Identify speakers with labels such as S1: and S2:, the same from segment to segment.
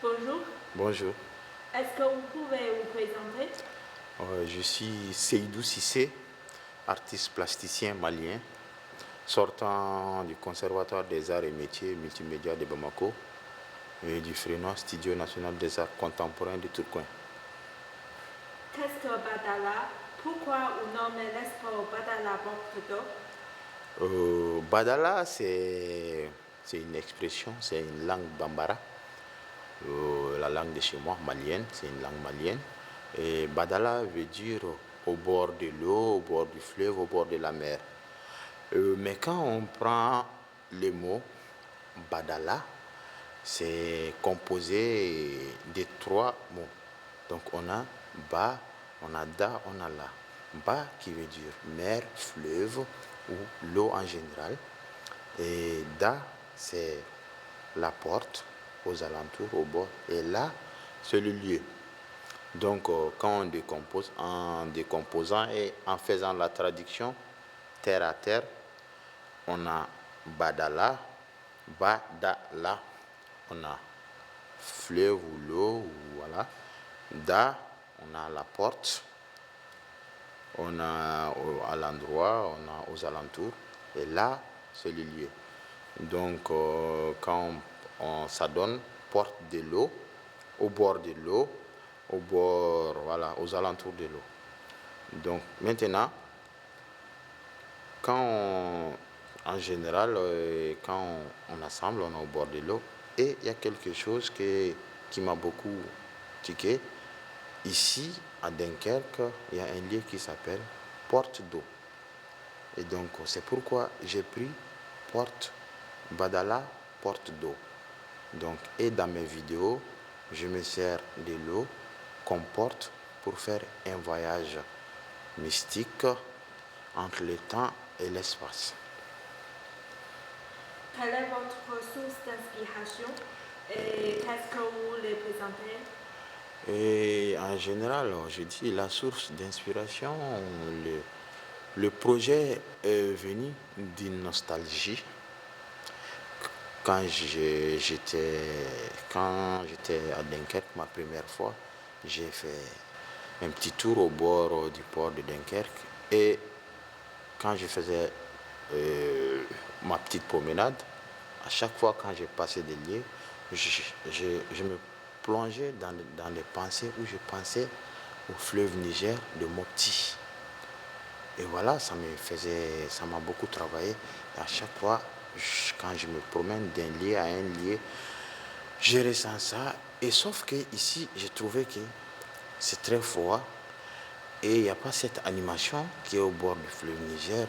S1: Bonjour.
S2: Bonjour,
S1: Est-ce que vous pouvez vous présenter?
S2: je suis Seydou Sissé, artiste plasticien malien, sortant du Conservatoire des Arts et Métiers Multimédia de Bamako et du Frénois Studio National des Arts Contemporains de Tourcoing.
S1: Qu'est-ce que Badala? Pourquoi vous nommez l'expo Badala Bordeaux?
S2: Badala, c'est une expression, c'est une langue bambara, la langue de chez moi, malienne, c'est une langue malienne. Et Badala veut dire au bord de l'eau, au bord du fleuve, au bord de la mer. Mais quand on prend le mot Badala, c'est composé de trois mots. Donc on a Ba, on a Da, on a La. Ba qui veut dire mer, fleuve ou l'eau en général. Et Da, c'est la porte aux alentours, au bord. Et La, c'est le lieu. Donc quand on décompose, en décomposant et en faisant la traduction terre à terre, on a Badala, Badala, on a fleuve ou l'eau, voilà. Da, on a la porte, on a à l'endroit, on a aux alentours, et là, c'est le lieu. Donc, quand ça donne porte de l'eau, au bord de l'eau, au bord, voilà, aux alentours de l'eau. Donc, maintenant, en général, quand on assemble, on est au bord de l'eau. Et il y a quelque chose qui m'a beaucoup tiqué. Ici, à Dunkerque, il y a un lieu qui s'appelle Porte d'eau. Et donc, c'est pourquoi j'ai pris Porte Badala, Porte d'eau. Donc, et dans mes vidéos, je me sers de l'eau comme porte pour faire un voyage mystique entre le temps et l'espace.
S1: Quelle est votre source d'inspiration et qu'est-ce que vous voulez présenter?
S2: Et en général, je dis la source d'inspiration, le projet est venu d'une nostalgie. Quand j'étais à Dunkerque ma première fois, j'ai fait un petit tour au bord du port de Dunkerque. Et quand je faisais ma petite promenade, à chaque fois quand j'ai passé des lieux, je me plongeais dans les pensées où je pensais au fleuve Niger de Mopti. Et voilà, ça m'a beaucoup travaillé. Et à chaque fois, quand je me promène d'un lieu à un lieu, je ressens ça. Et sauf que ici, j'ai trouvé que c'est très froid et il n'y a pas cette animation qui est au bord du fleuve Niger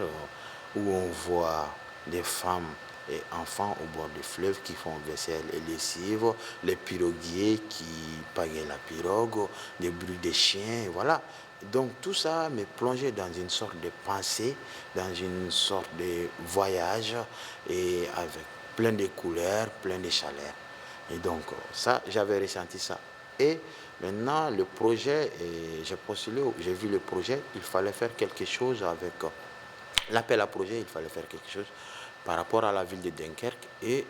S2: où on voit des femmes et enfants au bord du fleuve qui font vaisselle et lessive, les piroguiers qui pagaient la pirogue, des bruits de chiens, et voilà. Donc tout ça me plongeait dans une sorte de pensée, dans une sorte de voyage et avec plein de couleurs, plein de chaleur. Et donc ça, j'avais ressenti ça. Et maintenant, le projet, j'ai postulé, j'ai vu le projet, il fallait faire quelque chose avec l'appel à projet, il fallait faire quelque chose par rapport à la ville de Dunkerque. Et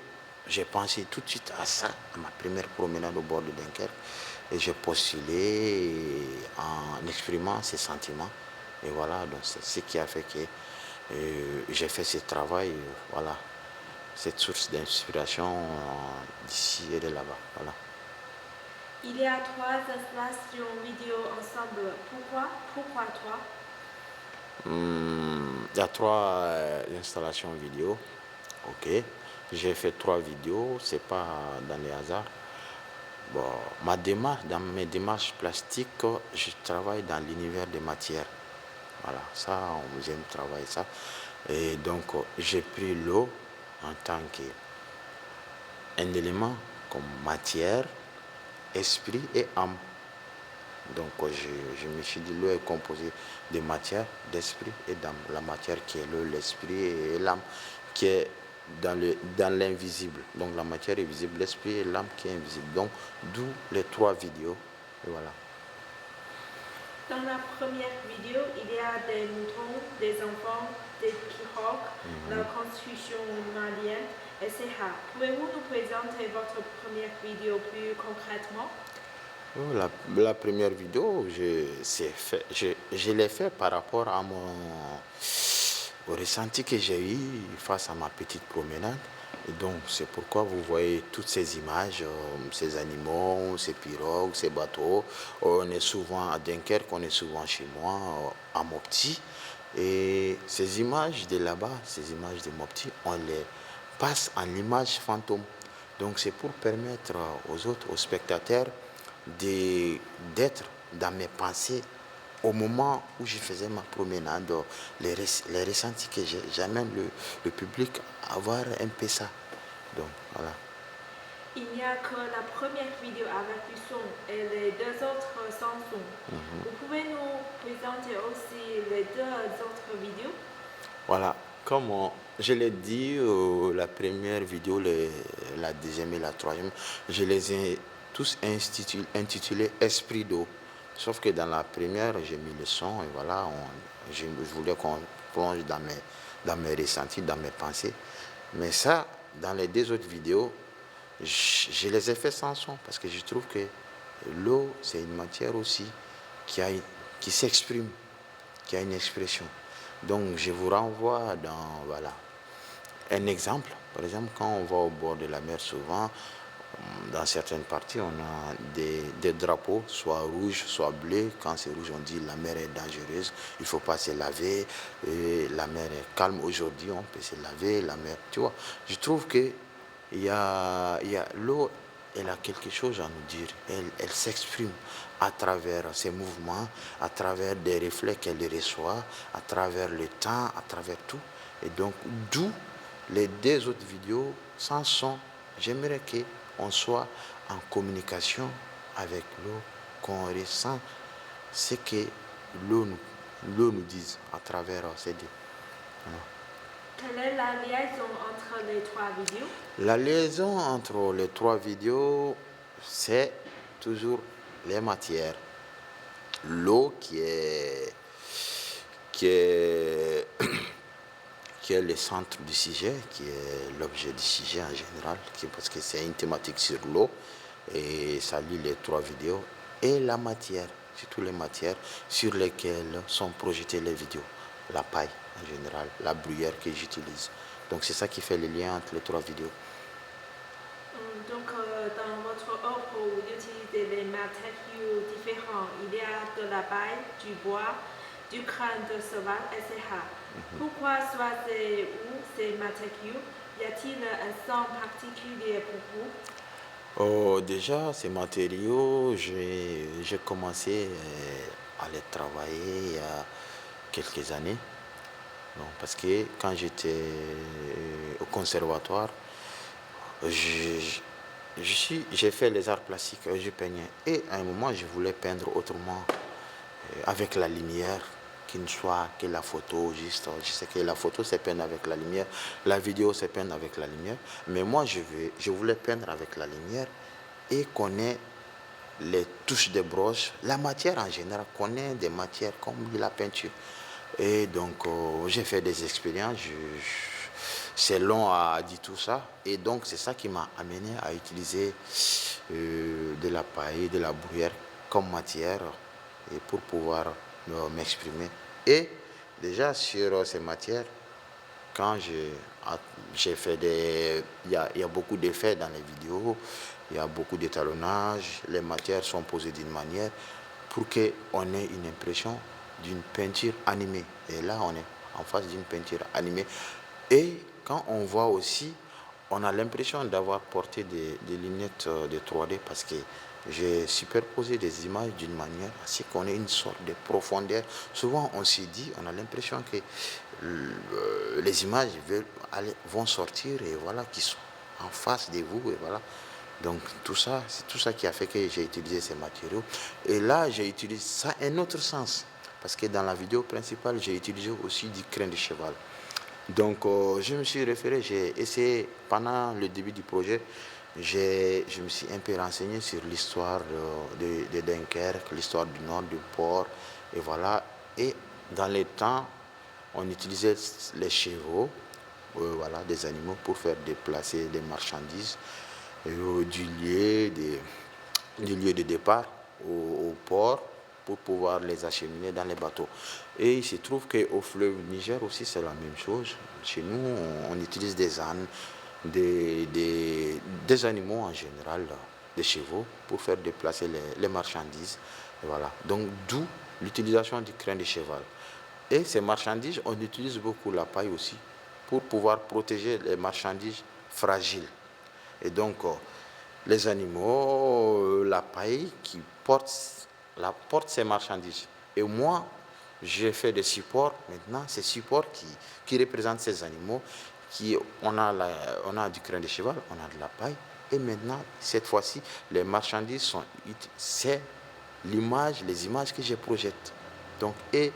S2: j'ai pensé tout de suite à ça, à ma première promenade au bord de Dunkerque. Et j'ai postulé en exprimant ces sentiments. Et voilà, donc c'est ce qui a fait que j'ai fait ce travail, voilà, cette source d'inspiration d'ici et de là-bas. Voilà.
S1: Il y a trois installations vidéo ensemble. Pourquoi trois?
S2: Il y a trois installations vidéo. Ok. J'ai fait trois vidéos. C'est pas dans les hasards. Bon, dans mes démarches plastiques, je travaille dans l'univers des matières. Voilà, ça, j'aime travailler ça. Et donc, j'ai pris l'eau en tant qu'un élément comme matière, esprit et âme. Donc je me suis dit, l'eau est composée de matière, d'esprit et d'âme. La matière qui est l'eau, l'esprit et l'âme qui est dans l'invisible. Donc la matière est visible, l'esprit et l'âme qui est invisible. Donc d'où les trois vidéos. Et voilà.
S1: Dans la première vidéo, il y a des moutons, des enfants, des pirogues, la construction malienne. SCH. Pouvez-vous nous présenter votre première vidéo plus concrètement?
S2: Oh, la première vidéo, je l'ai fait par rapport au ressenti que j'ai eu face à ma petite promenade. Et donc, c'est pourquoi vous voyez toutes ces images, ces animaux, ces pirogues, ces bateaux. On est souvent à Dunkerque, on est souvent chez moi, à Mopti. Et ces images de là-bas, ces images de Mopti, on les passe en image fantôme. Donc, c'est pour permettre aux autres, aux spectateurs, d'être dans mes pensées au moment où je faisais ma promenade, les ressentis que j'ai. J'amène le public à voir un peu ça. Donc voilà.
S1: Il n'y a que la première vidéo avec du son et les deux autres sans son. Vous pouvez nous présenter aussi les deux autres vidéos?
S2: Voilà. Comme je l'ai dit, la première vidéo, la deuxième et la troisième, je les ai tous intitulés Esprit d'eau. Sauf que dans la première, j'ai mis le son et voilà, je voulais qu'on plonge dans mes ressentis, dans mes pensées. Mais ça, dans les deux autres vidéos, je les ai fait sans son parce que je trouve que l'eau, c'est une matière aussi qui s'exprime, qui a une expression. Donc, je vous renvoie dans, voilà, un exemple. Par exemple, quand on va au bord de la mer, souvent, dans certaines parties, on a des drapeaux, soit rouges, soit bleus. Quand c'est rouge, on dit la mer est dangereuse, il ne faut pas se laver. Et la mer est calme aujourd'hui, on peut se laver. La mer, tu vois. Je trouve que l'eau, elle a quelque chose à nous dire. Elle s'exprime à travers ses mouvements, à travers des reflets qu'elle reçoit, à travers le temps, à travers tout. Et donc, d'où les deux autres vidéos sans son. J'aimerais qu'on soit en communication avec l'eau, qu'on ressent ce que l'eau nous dit à travers ces deux. Voilà.
S1: Quelle est la liaison entre les trois vidéos?
S2: La liaison entre les trois vidéos, c'est toujours les matières. L'eau qui est, qui est le centre du sujet, qui est l'objet du sujet en général, parce que c'est une thématique sur l'eau, et ça lie les trois vidéos, et la matière, surtout les matières sur lesquelles sont projetées les vidéos. La paille en général, la bruyère que j'utilise. Donc c'est ça qui fait le lien entre les trois vidéos.
S1: Donc, dans votre œuvre, vous utilisez des matériaux différents. Il y a de la paille, du bois, du crâne de cheval, etc. Pourquoi choisissez-vous ces matériaux? Y a-t-il un sens particulier pour vous?
S2: Oh, déjà, ces matériaux, j'ai commencé à les travailler il y a quelques années. Non, parce que quand j'étais au conservatoire, j'ai fait les arts plastiques, je peignais. Et à un moment, je voulais peindre autrement, avec la lumière, qui ne soit que la photo, juste. Je sais que la photo, c'est peindre avec la lumière, la vidéo, c'est peindre avec la lumière. Mais moi, je voulais peindre avec la lumière et qu'on ait les touches de broche, la matière en général, qu'on ait des matières comme la peinture. Et donc, j'ai fait des expériences. C'est long à dire tout ça. Et donc, c'est ça qui m'a amené à utiliser de la paille, de la bruyère comme matière et pour pouvoir m'exprimer. Et déjà, sur ces matières, quand j'ai fait il y a beaucoup d'effets dans les vidéos, il y a beaucoup d'étalonnage, les matières sont posées d'une manière pour qu'on ait une impression d'une peinture animée. Et là, on est en face d'une peinture animée. Et quand on voit aussi, on a l'impression d'avoir porté des lunettes de 3D parce que j'ai superposé des images d'une manière à ce qu'on ait une sorte de profondeur. Souvent, on se dit, on a l'impression que les images vont sortir et voilà, qui sont en face de vous. Et voilà. Donc tout ça, c'est tout ça qui a fait que j'ai utilisé ces matériaux. Et là, j'ai utilisé ça un autre sens. Parce que dans la vidéo principale, j'ai utilisé aussi du crin de cheval. Donc je me suis référé, j'ai essayé, pendant le début du projet, je me suis un peu renseigné sur l'histoire de Dunkerque, l'histoire du nord du port. Et voilà. Et dans les temps, on utilisait les chevaux. voilà, des animaux pour faire déplacer des marchandises du lieu de départ au port pour pouvoir les acheminer dans les bateaux. Et il se trouve qu'au fleuve Niger aussi, c'est la même chose. Chez nous, on utilise des ânes, des animaux en général, des chevaux, pour faire déplacer les marchandises. Et voilà. Donc, d'où l'utilisation du crin de cheval. Et ces marchandises, on utilise beaucoup la paille aussi pour pouvoir protéger les marchandises fragiles. Et donc, les animaux, la paille qui porte ces marchandises. Et moi, j'ai fait des supports maintenant, ces supports qui représentent ces animaux, on a du crin de cheval, on a de la paille, et maintenant, cette fois-ci, les marchandises c'est les images que je projette. Donc, et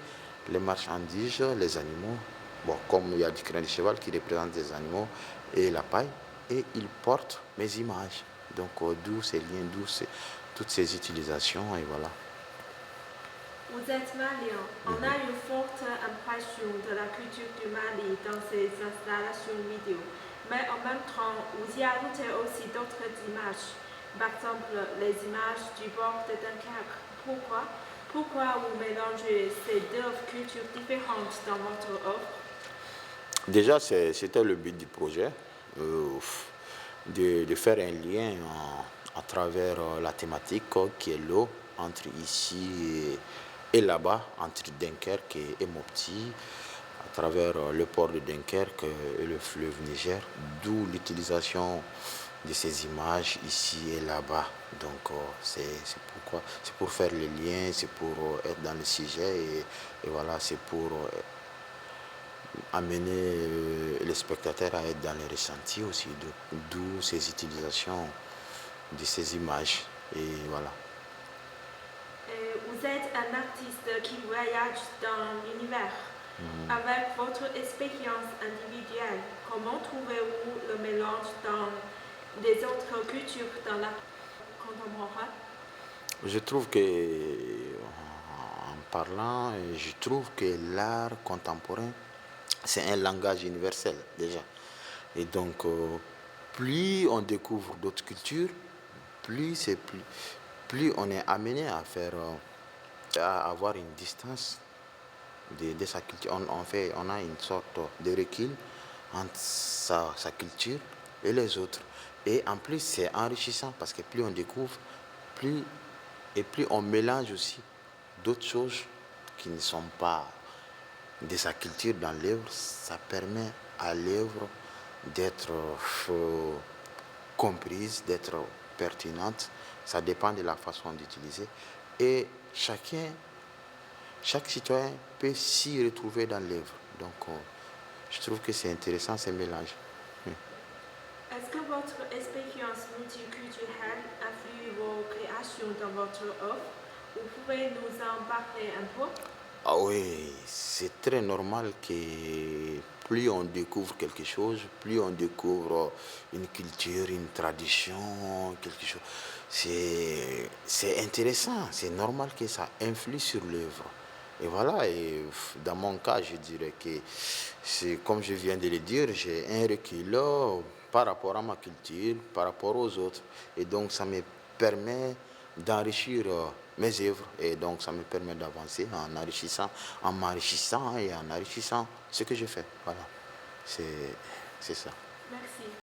S2: les marchandises, les animaux, bon, comme il y a du crin de cheval qui représente des animaux, et la paille, et ils portent mes images. Donc, d'où ces liens, toutes ces utilisations, et voilà.
S1: Vous êtes malien. On a une forte impression de la culture du Mali dans ces installations vidéo. Mais en même temps, vous y ajoutez aussi d'autres images. Par exemple, les images du bord de Dunkerque. Pourquoi vous mélangez ces deux cultures différentes dans votre œuvre?
S2: Déjà, c'était le but du projet, de faire un lien à travers la thématique qui est l'eau, entre ici et là-bas, entre Dunkerque et Mopti, à travers le port de Dunkerque et le fleuve Niger, d'où l'utilisation de ces images ici et là-bas. Donc, c'est pour faire le lien, c'est pour être dans le sujet et voilà, c'est pour amener les spectateurs à être dans les ressentis aussi, d'où ces utilisations de ces images. Et voilà.
S1: Vous êtes un artiste qui voyage dans l'univers. Avec votre expérience individuelle, comment trouvez-vous le mélange dans des autres cultures dans l'art contemporain?
S2: Je trouve que, en parlant, je trouve que l'art contemporain, c'est un langage universel déjà. Et donc, plus on découvre d'autres cultures, plus on est amené à à avoir une distance de sa culture. On a une sorte de recul entre sa culture et les autres. Et en plus, c'est enrichissant parce que plus on découvre, plus on mélange aussi d'autres choses qui ne sont pas de sa culture dans l'œuvre. Ça permet à l'œuvre d'être comprise, d'être pertinente. Ça dépend de la façon d'utiliser. Et chaque citoyen peut s'y retrouver dans l'œuvre. Donc, je trouve que c'est intéressant ces mélanges.
S1: Est-ce que votre expérience multiculturelle influe vos créations dans votre œuvre? Vous pouvez nous en parler un peu?
S2: Ah oui, c'est très normal que plus on découvre quelque chose, plus on découvre une culture, une tradition, quelque chose. C'est intéressant, c'est normal que ça influe sur l'œuvre. Et voilà, et dans mon cas, je dirais que c'est comme je viens de le dire, j'ai un recul par rapport à ma culture, par rapport aux autres. Et donc, ça me permet d'enrichir mes œuvres et donc ça me permet d'avancer en m'enrichissant et en enrichissant ce que je fais. Voilà, c'est ça.
S1: Merci.